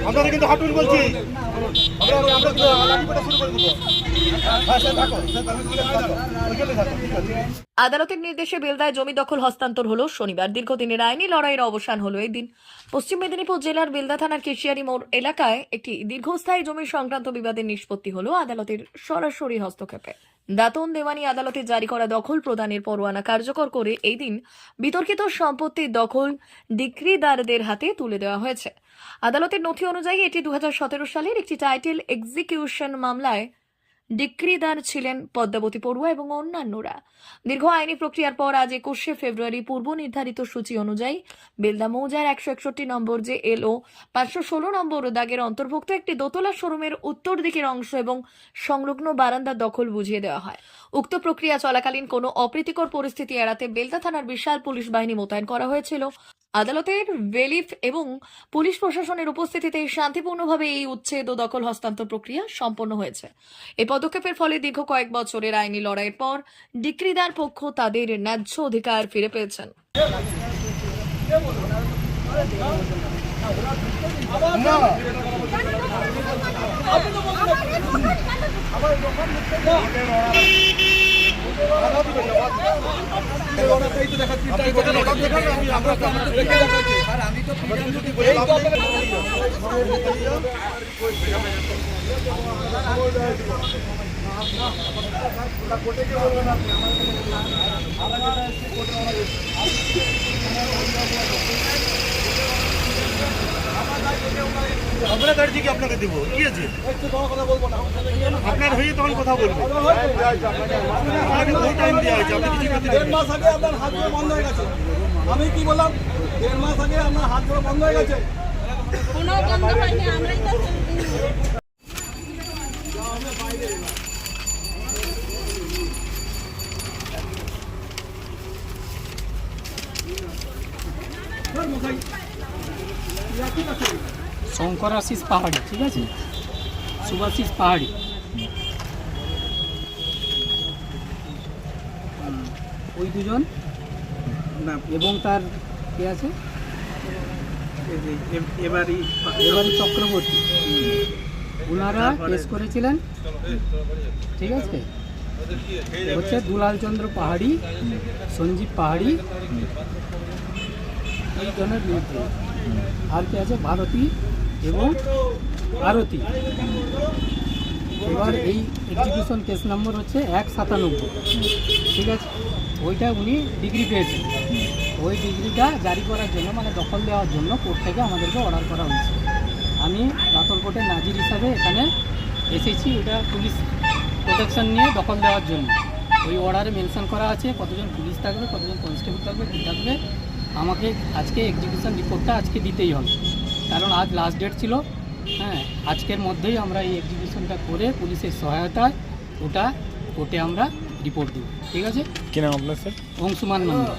আপনারা কিন্তু হাঁটুন বলছি, আমরা কিন্তু লাঠি পেটা শুরু করে দেবো। হ্যাঁ সে থাকো, ওইখানে থাকো, ঠিক আছে। আদালতের নির্দেশে বেলদায় জমি দখল হস্তান্তর হলো শনিবার। দীর্ঘদিনের আইনি লড়াইয়ের অবসান হলো এই দিন। পশ্চিম মেদিনীপুর জেলার বেলদা থানার কেশিয়ারি মোড় এলাকায় একটি দীর্ঘস্থায়ী জমি সংক্রান্ত বিবাদের নিষ্পত্তি হলো আদালতের সরাসরি হস্তক্ষেপে। দাতন দেওয়ানি আদালতে জারি করা দখল প্রদানের পরোয়ানা কার্যকর করে এই দিন বিতর্কিত সম্পত্তির দখল ডিক্রিদারদের হাতে তুলে দেওয়া হয়েছে। আদালতের নথি অনুযায়ী এটি 2017 সালের একটি টাইটেল এক্সিকিউশন মামলায় ডিক্রিদার ছিলেন পদ্মাবতী পড়ুয়া এবং অন্যান্যরা। দীর্ঘ আইনি প্রক্রিয়ার পর আজ 21শে ফেব্রুয়ারি পূর্ব নির্ধারিত সূচি অনুযায়ী বেলদা মৌজার 161 নম্বর যে এল ও 516 নম্বর দাগের অন্তর্ভুক্ত একটি দোতলা শোরুমের উত্তর দিকের অংশ এবং সংলগ্ন বারান্দার দখল বুঝিয়ে দেওয়া হয়। উক্ত প্রক্রিয়া চলাকালীন কোনো অপ্রীতিকর পরিস্থিতি এড়াতে বেলদা থানার বিশাল পুলিশ বাহিনী মোতায়েন করা হয়েছিল। আদালতের বেলিফ এবং পুলিশ প্রশাসনের উপস্থিতিতে শান্তিপূর্ণভাবে এই উচ্ছেদ ও দখল হস্তান্তর প্রক্রিয়া সম্পন্ন হয়েছে। এই পদক্ষেপের ফলে দীর্ঘ কয়েক বছরের আইনি লড়াইয়ের পর ডিক্রিদার পক্ষ তাদের ন্যায্য অধিকার ফিরে পেয়েছেন। আমরা গাড়ি থেকে আপনাকে দেবো, কি আছে আপনার হয়ে তখন কথা বলবো। আপনাকে বহু টাইম দেওয়া হয়েছে, আপনি কিছু করতে 1.5 মাস আগে আপনার হাত ধরে বন্ধ হয়ে গেছে। আমি কি বললাম, 1.5 মাস আগে আপনার হাত ধরে বন্ধ হয়ে গেছে। কোনো বন্ধ হয়নি, আমরাই তো শঙ্কর আশিস পাহাড়ি, ঠিক আছে, সুভাশিস পাহাড়ি। ওই দুজন এবং তার কে আছে এবারই চক্রবর্তী, ওনারা কেস করেছিলেন, ঠিক আছে। হচ্ছে দুলাল চন্দ্র পাহাড়ি, সঞ্জীব পাহাড়ি, এই জনের বিরুদ্ধে। আর কে আছে ভারতী এবং আরতি। এবার এই এক্সিকিউশন কেস নম্বর হচ্ছে 197, ঠিক আছে। ওইটা উনি ডিগ্রি পেয়েছেন, ওই ডিগ্রিটা জারি করার জন্য মানে দখল দেওয়ার জন্য কোর্ট থেকে আমাদেরকে অর্ডার করা হয়েছে। আমি দাতন কোর্টের নাজির হিসাবে এখানে এসেছি, ওটা পুলিশ প্রোটেকশন নিয়ে দখল দেওয়ার জন্য। ওই অর্ডারে মেনশন করা আছে কতজন পুলিশ থাকবে, কতজন কনস্টেবল থাকবে, কী থাকবে। আমাকে আজকে এক্সিকিউশন রিপোর্টটা আজকে দিতেই হবে, কারণ আজ লাস্ট ডেট ছিল। হ্যাঁ, আজকের মধ্যেই আমরা এই এক্সিকিউশনটা করে পুলিশের সহায়তায় ওটা কোর্টে আমরা রিপোর্ট দিব, ঠিক আছে। কি নাম আপনার স্যার? অংশুমান নন্দী।